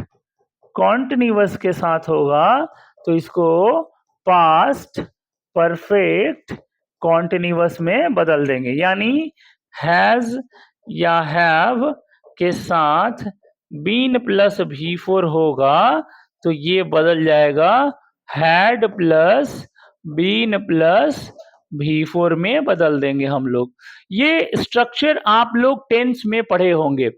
कॉन्टिन्यूअस के साथ होगा तो इसको पास्ट परफेक्ट कॉन्टिन्यूअस में बदल देंगे। यानी हैज या हैव के साथ बीन प्लस V4 होगा तो ये बदल जाएगा had plus been plus V4 में बदल देंगे हम लोग। ये स्ट्रक्चर आप लोग टेंस में पढ़े होंगे,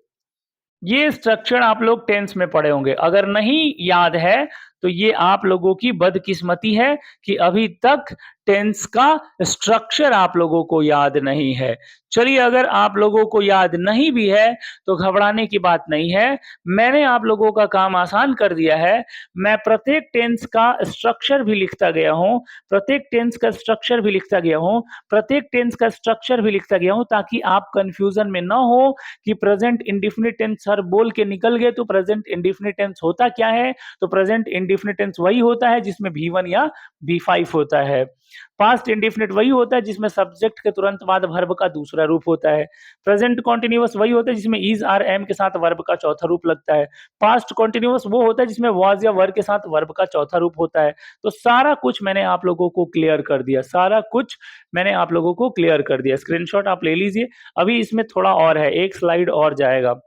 ये स्ट्रक्चर आप लोग टेंस में पढ़े होंगे। अगर नहीं याद है तो ये आप लोगों की बदकिस्मती है कि अभी तक टेंस का स्ट्रक्चर आप लोगों को याद नहीं है। चलिए, अगर आप लोगों को याद नहीं भी है तो घबराने की बात नहीं है, मैंने आप लोगों का काम आसान कर दिया है। मैं प्रत्येक टेंस का स्ट्रक्चर भी लिखता गया हूं, प्रत्येक टेंस का स्ट्रक्चर भी लिखता गया हूं, प्रत्येक टेंस का स्ट्रक्चर भी लिखता गया हूं ताकि आप कंफ्यूजन में ना हो कि प्रेजेंट इंडिफिनिट टेंस सर बोल के निकल गए तो प्रेजेंट इंडिफिनिट टेंस होता क्या है। तो प्रेजेंट इंडिफिनिट टेंस वही होता है जिसमें V1 या V5 होता है। पास्ट इंडिफिनिट वही होता है जिसमें सब्जेक्ट के तुरंत बाद वर्ब का दूसरा रूप होता है। प्रेजेंट कॉन्टिन्यूअस वही होता है जिसमें इज आर एम के साथ वर्ब का चौथा रूप लगता है। पास्ट कॉन्टिन्यूअस वो होता है जिसमें वाज या वर के साथ वर्ब का चौथा रूप होता है। तो सारा कुछ मैंने आप लोगों को क्लियर कर दिया, सारा कुछ मैंने आप लोगों को क्लियर कर दिया। स्क्रीनशॉट आप ले लीजिए। अभी इसमें थोड़ा और है, एक स्लाइड और जाएगा,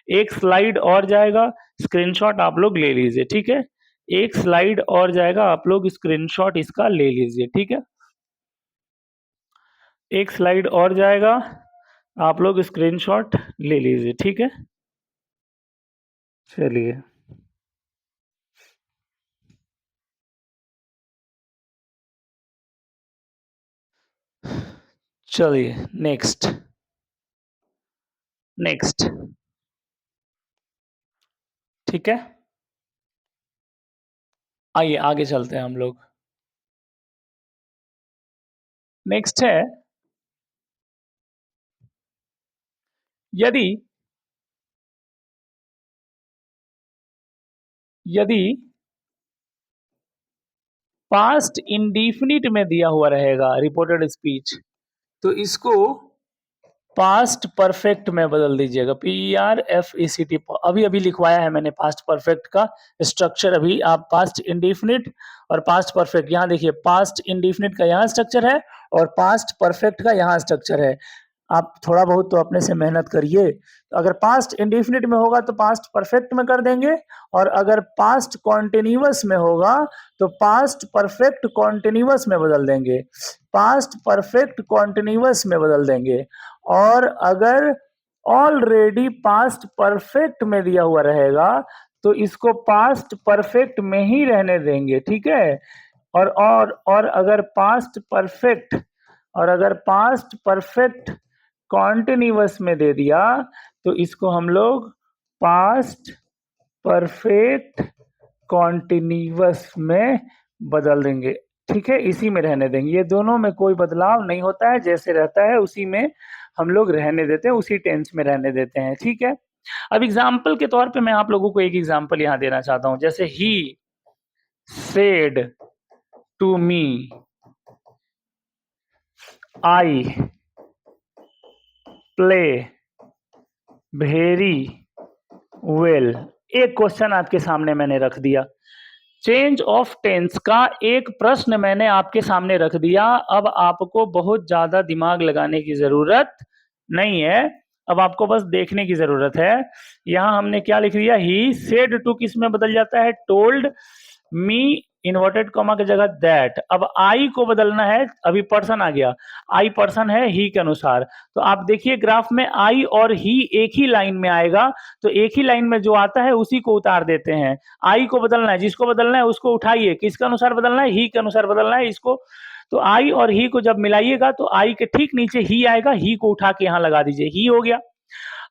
एक स्लाइड और जाएगा, स्क्रीनशॉट आप लोग ले लीजिए। ठीक है, एक स्लाइड और जाएगा, आप लोग स्क्रीनशॉट इसका ले लीजिए। ठीक है, एक स्लाइड और जाएगा, आप लोग स्क्रीनशॉट ले लीजिए। ठीक है, चलिए चलिए नेक्स्ट नेक्स्ट। ठीक है, आइए आगे चलते हैं हम लोग। नेक्स्ट है, यदि यदि पास्ट इंडिफिनिट में दिया हुआ रहेगा रिपोर्टेड स्पीच तो इसको पास्ट परफेक्ट में बदल दीजिएगा, PERFECT। अभी अभी लिखवाया है मैंने पास्ट परफेक्ट का स्ट्रक्चर। अभी आप पास्ट इंडिफिनिट और पास्ट परफेक्ट, यहाँ देखिए पास्ट इंडिफिनिट का यहाँ स्ट्रक्चर है और पास्ट परफेक्ट का यहाँ स्ट्रक्चर है। आप थोड़ा बहुत तो अपने से मेहनत करिए। अगर पास्ट इंडिफिनिट में होगा तो पास्ट परफेक्ट में कर देंगे, और अगर पास्ट कॉन्टिन्यूअस में होगा तो पास्ट परफेक्ट कॉन्टिन्यूअस में बदल देंगे, पास्ट परफेक्ट कॉन्टिन्यूअस में बदल देंगे। और अगर ऑलरेडी पास्ट परफेक्ट में दिया हुआ रहेगा तो इसको पास्ट परफेक्ट में ही रहने देंगे, ठीक है। और अगर पास्ट परफेक्ट कॉन्टिन्यूअस में दे दिया तो इसको हम लोग पास्ट परफेक्ट कॉन्टिन्यूअस में बदल देंगे, ठीक है, इसी में रहने देंगे। ये दोनों में कोई बदलाव नहीं होता है, जैसे रहता है उसी में हम लोग रहने देते हैं, उसी टेंस में रहने देते हैं, ठीक है। अब एग्जाम्पल के तौर पे मैं आप लोगों को एक एग्जाम्पल यहाँ देना चाहता हूँ, जैसे he said to me I play very well. एक क्वेश्चन आपके सामने मैंने रख दिया, चेंज ऑफ टेंस का एक प्रश्न मैंने आपके सामने रख दिया। अब आपको बहुत ज्यादा दिमाग लगाने की जरूरत नहीं है, अब आपको बस देखने की जरूरत है। यहां हमने क्या लिख दिया, ही सेड टू किस में बदल जाता है, टोल्ड मी इन्वर्टेड कॉमा की जगह दैट। अब आई को बदलना है, अभी पर्सन आ गया, आई पर्सन है ही के अनुसार। तो आप देखिए ग्राफ में आई और ही एक ही लाइन में आएगा, तो एक ही लाइन में जो आता है उसी को उतार देते हैं। आई को बदलना है, जिसको बदलना है उसको उठाइए, किसके अनुसार बदलना है, ही के अनुसार बदलना है इसको। तो आई और ही को जब मिलाइएगा तो आई के ठीक नीचे ही आएगा, ही को उठा के यहां लगा दीजिए, ही हो गया।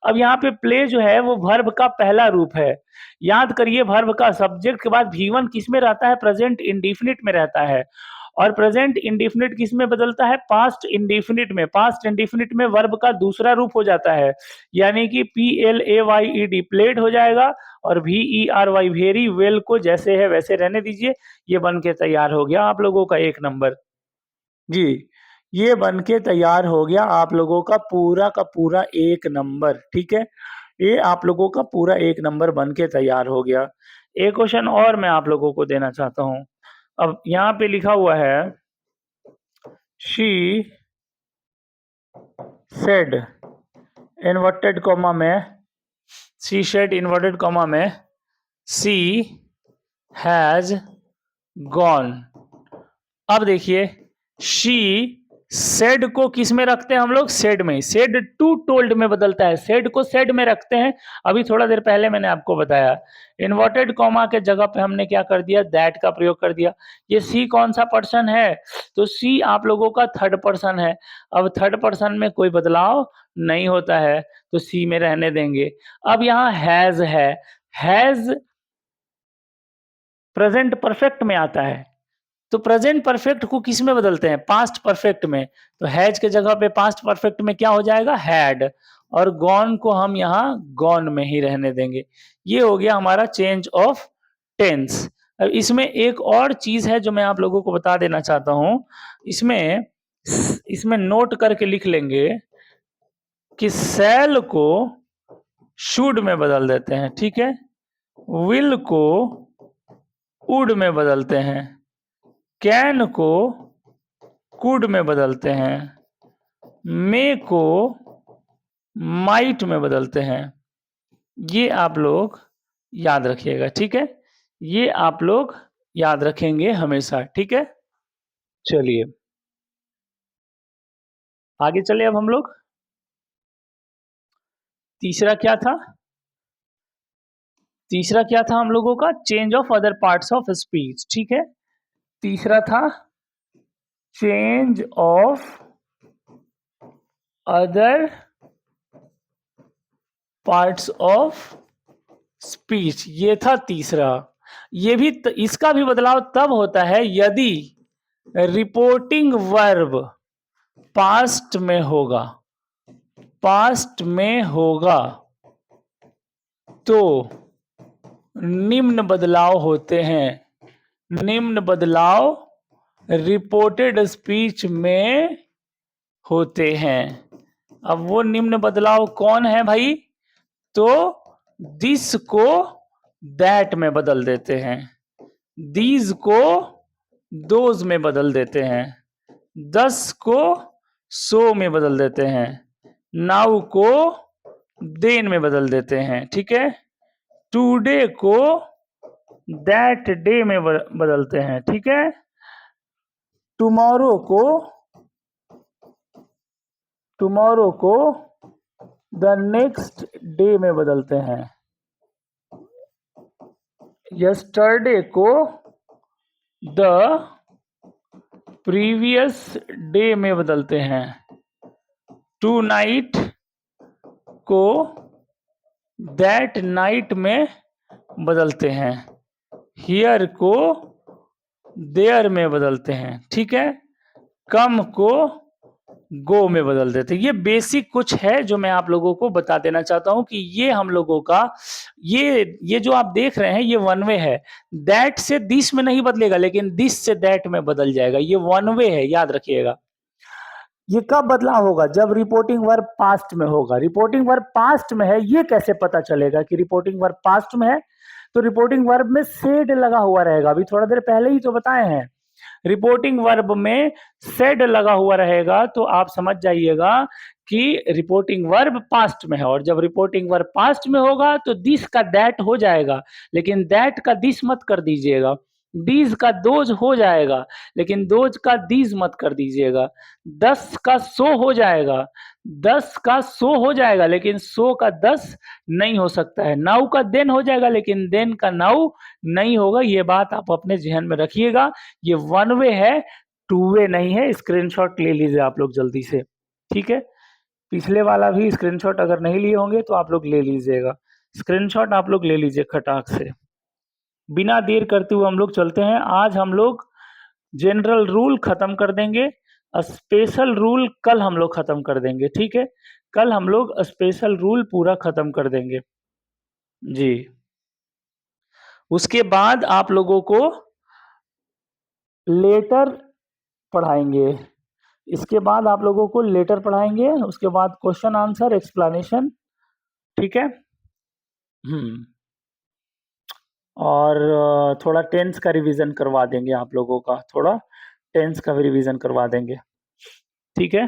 अब यहाँ पे प्ले जो है वो वर्ब का पहला रूप है। याद करिए वर्ब का सब्जेक्ट के बाद V1 किस में रहता है, प्रेजेंट इंडिफिनिट में रहता है। और प्रेजेंट इंडिफिनिट किस में बदलता है, पास्ट इंडिफिनिट में। पास्ट इंडिफिनिट में वर्ब का दूसरा रूप हो जाता है, यानी कि PLAYED प्लेड हो जाएगा, और VERY वेरी वेल को जैसे है वैसे रहने दीजिए। ये बन के तैयार हो गया आप लोगों का 1 नंबर जी। ये बन के तैयार हो गया आप लोगों का पूरा 1 नंबर, ठीक है। ये आप लोगों का पूरा 1 नंबर बन के तैयार हो गया। एक क्वेश्चन और मैं आप लोगों को देना चाहता हूं। अब यहाँ पे लिखा हुआ है शी सेड इन्वर्टेड कॉमा में, शी सेड इन्वर्टेड कॉमा में सी हैज गॉन। अब देखिए शी सेड को किस में रखते हैं हम लोग, सेड में। सेड टू टोल्ड में बदलता है, सेड को सेड में रखते हैं। अभी थोड़ा देर पहले मैंने आपको बताया, इन्वर्टेड कॉमा के जगह पे हमने क्या कर दिया, दैट का प्रयोग कर दिया। ये सी कौन सा पर्सन है, तो सी आप लोगों का थर्ड पर्सन है। अब थर्ड पर्सन में कोई बदलाव नहीं होता है तो सी में रहने देंगे। अब यहाँ हैज है, हैज प्रेजेंट परफेक्ट में आता है, तो प्रेजेंट परफेक्ट को किस में बदलते हैं, पास्ट परफेक्ट में। तो हैज के जगह पे पास्ट परफेक्ट में क्या हो जाएगा, हैड। और गॉन को हम यहाँ गॉन में ही रहने देंगे। ये हो गया हमारा चेंज ऑफ टेंस। अब इसमें एक और चीज है जो मैं आप लोगों को बता देना चाहता हूं। इसमें नोट करके लिख लेंगे कि सेल को शुड में बदल देते हैं, ठीक है। विल को वुड में बदलते हैं, कैन को कुड में बदलते हैं, मे को माइट में बदलते हैं। ये आप लोग याद रखिएगा, ठीक है। ये आप लोग याद रखेंगे हमेशा, ठीक है। चलिए आगे चले अब हम लोग। तीसरा क्या था, तीसरा क्या था हम लोगों का, change of other parts of speech, ठीक है। तीसरा था change of other parts of speech, ये था तीसरा। ये भी इसका भी बदलाव तब होता है यदि रिपोर्टिंग वर्ब पास्ट में होगा, पास्ट में होगा तो निम्न बदलाव होते हैं। निम्न बदलाव रिपोर्टेड स्पीच में होते हैं। अब वो निम्न बदलाव कौन है भाई? तो दिस को दैट में बदल देते हैं, दीज को दोज में बदल देते हैं, दस को सो में बदल देते हैं, नाउ को देन में बदल देते हैं। ठीक है, टुडे को दैट डे में बदलते हैं। ठीक है, टुमारो को द नेक्स्ट डे में बदलते हैं, यस्टरडे को द प्रीवियस डे में बदलते हैं, टू नाइट को दैट नाइट में बदलते हैं, हियर को देयर में बदलते हैं। ठीक है, कम को गो में बदल देते हैं। ये बेसिक कुछ है जो मैं आप लोगों को बता देना चाहता हूं कि ये हम लोगों का ये जो आप देख रहे हैं ये वन वे है। दैट से दिस में नहीं बदलेगा, लेकिन दिस से दैट में बदल जाएगा। ये वन वे है, याद रखिएगा। ये कब बदलाव होगा? जब रिपोर्टिंग वर्ब पास्ट में होगा। रिपोर्टिंग वर्ब पास्ट में है, ये कैसे पता चलेगा कि रिपोर्टिंग वर्ब पास्ट में है? तो रिपोर्टिंग वर्ब में सेड लगा हुआ रहेगा। अभी थोड़ा देर पहले ही तो बताए हैं, रिपोर्टिंग वर्ब में सेड लगा हुआ रहेगा, तो आप समझ जाइएगा कि रिपोर्टिंग वर्ब पास्ट में है। और जब रिपोर्टिंग वर्ब पास्ट में होगा तो दिस का दैट हो जाएगा, लेकिन दैट का दिस मत कर दीजिएगा। दीज का दोज हो जाएगा, लेकिन दोज का दीज मत कर दीजिएगा। दस का सो हो जाएगा, दस का सो हो जाएगा, लेकिन सो का दस नहीं हो सकता है। नाउ का देन हो जाएगा, लेकिन देन का नाउ नहीं होगा। ये बात आप अपने जहन में रखिएगा। ये वन वे है, टू वे नहीं है। स्क्रीनशॉट ले लीजिए आप लोग जल्दी से। ठीक है, पिछले वाला भी स्क्रीनशॉट अगर नहीं लिए होंगे तो आप लोग ले लीजिएगा। स्क्रीनशॉट आप लोग ले लीजिए खटाक से। बिना देर करते हुए हम लोग चलते हैं। आज हम लोग जनरल रूल खत्म कर देंगे, स्पेशल रूल कल हम लोग खत्म कर देंगे। ठीक है, कल हम लोग स्पेशल रूल पूरा खत्म कर देंगे जी। उसके बाद आप लोगों को लेटर पढ़ाएंगे। इसके बाद आप लोगों को लेटर पढ़ाएंगे, उसके बाद क्वेश्चन आंसर एक्सप्लेनेशन। ठीक है, और थोड़ा टेंस का रिवीजन करवा देंगे आप लोगों का, थोड़ा टेंस का भी रिवीजन करवा देंगे। ठीक है,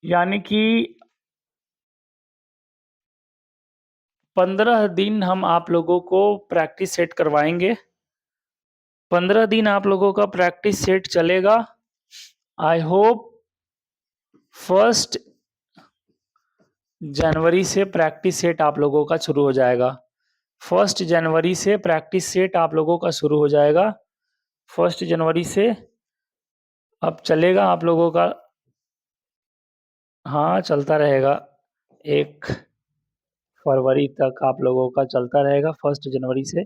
यानी कि 15 दिन हम आप लोगों को प्रैक्टिस सेट करवाएंगे। 15 दिन आप लोगों का प्रैक्टिस सेट चलेगा। आई होप 1 जनवरी से प्रैक्टिस सेट आप लोगों का शुरू हो जाएगा। 1 जनवरी से प्रैक्टिस सेट आप लोगों का शुरू हो जाएगा। 1 जनवरी से अब चलेगा आप लोगों का। हाँ, चलता रहेगा 1 फरवरी तक आप लोगों का चलता रहेगा। 1 जनवरी से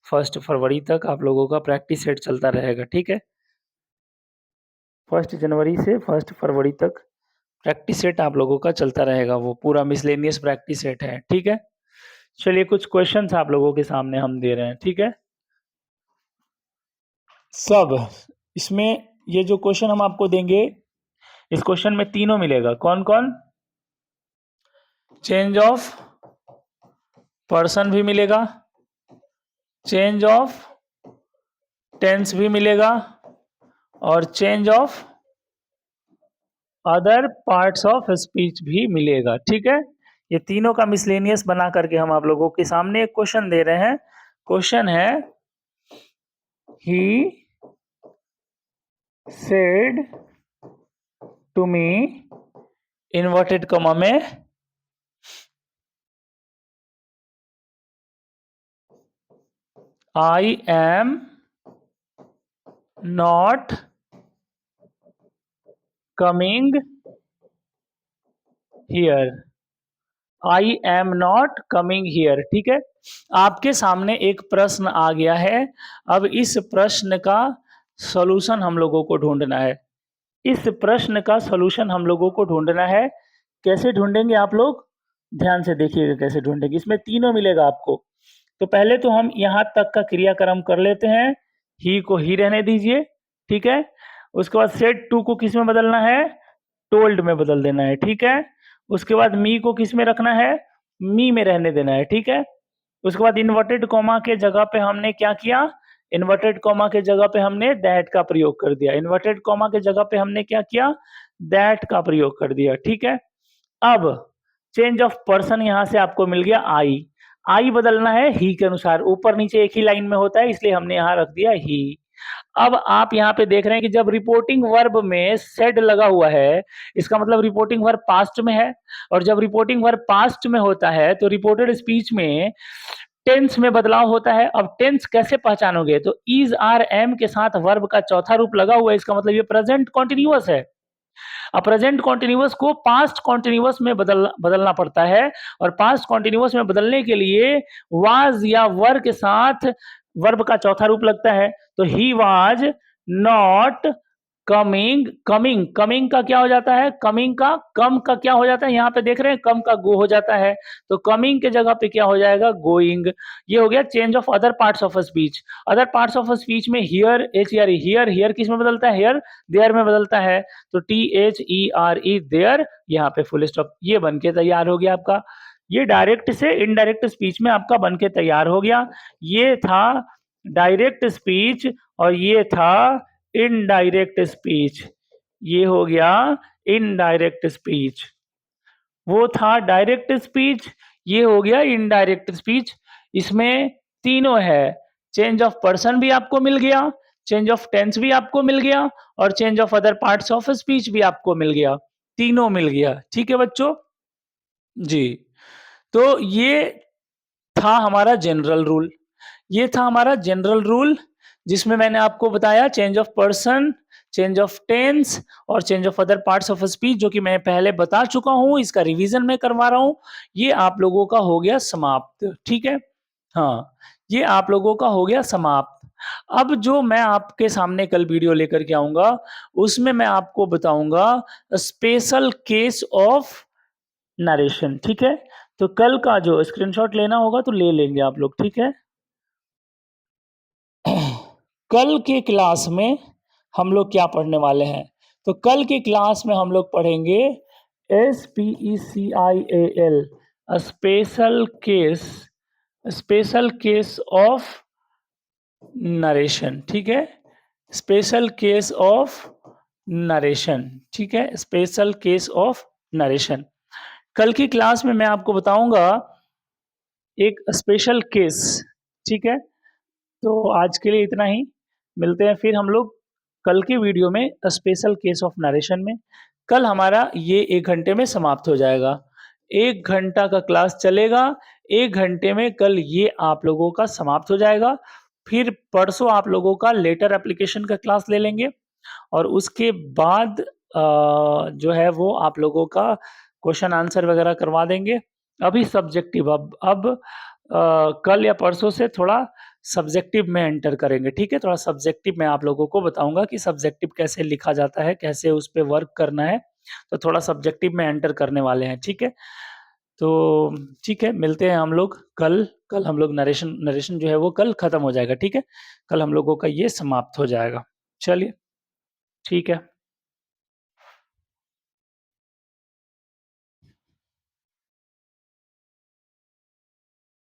1 फरवरी तक आप लोगों का प्रैक्टिस सेट चलता रहेगा। ठीक है, 1 जनवरी से 1 फरवरी तक प्रैक्टिस सेट आप लोगों का चलता रहेगा। वो पूरा मिसलेनियस प्रैक्टिस सेट है। ठीक है, चलिए कुछ क्वेश्चंस आप लोगों के सामने हम दे रहे हैं। ठीक है, सब इसमें ये जो क्वेश्चन हम आपको देंगे, इस क्वेश्चन में तीनों मिलेगा। कौन कौन? चेंज ऑफ पर्सन भी मिलेगा, चेंज ऑफ टेंस भी मिलेगा, और change of other parts of speech भी मिलेगा। ठीक है, ये तीनों का मिसलेनियस बना करके हम आप लोगों के सामने एक क्वेश्चन दे रहे हैं। क्वेश्चन है, he said to me inverted comma में I am not coming here, I am not coming here. ठीक है, आपके सामने एक प्रश्न आ गया है। अब इस प्रश्न का सॉल्यूशन हम लोगों को ढूंढना है। इस प्रश्न का सॉल्यूशन हम लोगों को ढूंढना है। कैसे ढूंढेंगे आप लोग? ध्यान से देखिएगा कैसे ढूंढेंगे। इसमें तीनों मिलेगा आपको। तो पहले तो हम यहाँ तक का क्रियाक्रम कर लेते हैं। ही को ही रहने दीजिए। ठीक है, उसके बाद सेड टू को किस में बदलना है? टोल्ड में बदल देना है, ठीक है। उसके बाद मी को किस में रखना है, मी में रहने देना है, ठीक है। उसके बाद इन्वर्टेड कॉमा के जगह पे हमने क्या किया, इन्वर्टेड कॉमा के जगह पे हमने दैट का प्रयोग कर दिया, इन्वर्टेड कॉमा के जगह पे हमने क्या किया, दैट का प्रयोग कर दिया, ठीक है। अब चेंज ऑफ पर्सन यहां से आपको मिल गया आई, आई बदलना है ही के अनुसार, ऊपर नीचे एक ही लाइन में होता है इसलिए हमने यहां रख दिया ही। अब आप यहाँ पे देख रहे हैं कि जब रिपोर्टिंग वर्ब में सेड लगा हुआ है, इसका मतलब रिपोर्टिंग वर्ब पास्ट में है, और जब रिपोर्टिंग वर्ब पास्ट में होता है तो रिपोर्टेड स्पीच में टेंस में बदलाव होता है। अब टेंस कैसे पहचानोगे, तो इज आर एम के साथ वर्ब का चौथा रूप लगा हुआ है, इसका मतलब ये प्रेजेंट कॉन्टिन्यूअस है। अब प्रेजेंट कॉन्टिन्यूअस को पास्ट कॉन्टिन्यूअस में बदलना पड़ता है, और पास्ट कॉन्टिन्यूअस में बदलने के लिए वाज या वर के साथ वर्ब का चौथा रूप लगता है। तो he was not coming, coming, coming का क्या हो जाता है, कमिंग का कम का क्या हो जाता है, यहाँ पे देख रहे हैं कम का गो हो जाता है, तो कमिंग के जगह पे क्या हो जाएगा, गोइंग। ये हो गया change of other parts of a speech. Other parts of a speech में here, H R, here, here किस में बदलता है, हियर देयर में बदलता है, तो T H E R E there, यहाँ पे फुल स्टॉप, ये बन के तैयार हो गया आपका। ये डायरेक्ट से इनडायरेक्ट स्पीच में आपका बन के तैयार हो गया। ये था डायरेक्ट स्पीच और ये था इनडायरेक्ट स्पीच, ये हो गया इनडायरेक्ट स्पीच। वो था डायरेक्ट स्पीच, ये हो गया इनडायरेक्ट स्पीच। इसमें तीनों है, चेंज ऑफ पर्सन भी आपको मिल गया, चेंज ऑफ टेंस भी आपको मिल गया, और change of other parts of speech भी आपको मिल गया, तीनों मिल गया, ठीक है बच्चों जी। तो ये था हमारा जनरल रूल, ये था हमारा जनरल रूल, जिसमें मैंने आपको बताया change of person, change of tense और change of other parts of speech, जो कि मैं पहले बता चुका हूं, इसका रिवीजन मैं करवा रहा हूं। ये आप लोगों का हो गया समाप्त, ठीक है। हाँ, ये आप लोगों का हो गया समाप्त। अब जो मैं आपके सामने कल वीडियो लेकर के आऊंगा, उसमें मैं आपको बताऊंगा स्पेशल केस ऑफ नरेशन, ठीक है। तो कल का जो स्क्रीनशॉट लेना होगा तो ले लेंगे आप लोग, ठीक है। कल के क्लास में हम लोग क्या पढ़ने वाले हैं, तो कल के क्लास में हम लोग पढ़ेंगे SPECIAL, special case, special case of narration, ठीक है। स्पेशल केस ऑफ नरेशन, ठीक है, स्पेशल केस ऑफ नरेशन। कल की क्लास में मैं आपको बताऊंगा एक स्पेशल केस, ठीक है। तो आज के लिए इतना ही, मिलते हैं फिर हम लोग कल के वीडियो में स्पेशल केस ऑफ नरेशन में। कल हमारा ये 1 घंटे में समाप्त हो जाएगा, 1 घंटा का क्लास चलेगा, 1 घंटे में कल ये आप लोगों का समाप्त हो जाएगा। फिर परसों आप लोगों का लेटर एप्लीकेशन का क्लास ले लेंगे, और उसके बाद जो है वो आप लोगों का क्वेश्चन आंसर वगैरह करवा देंगे। अभी सब्जेक्टिव, अब कल या परसों से थोड़ा सब्जेक्टिव में एंटर करेंगे, ठीक है। थोड़ा सब्जेक्टिव में आप लोगों को बताऊंगा कि सब्जेक्टिव कैसे लिखा जाता है, कैसे उस पर वर्क करना है, तो थोड़ा सब्जेक्टिव में एंटर करने वाले हैं, ठीक है। तो ठीक है, मिलते हैं हम लोग कल। कल हम लोग नरेशन नरेशन जो है वो कल खत्म हो जाएगा, ठीक है। कल हम लोगों का ये समाप्त हो जाएगा, चलिए ठीक है।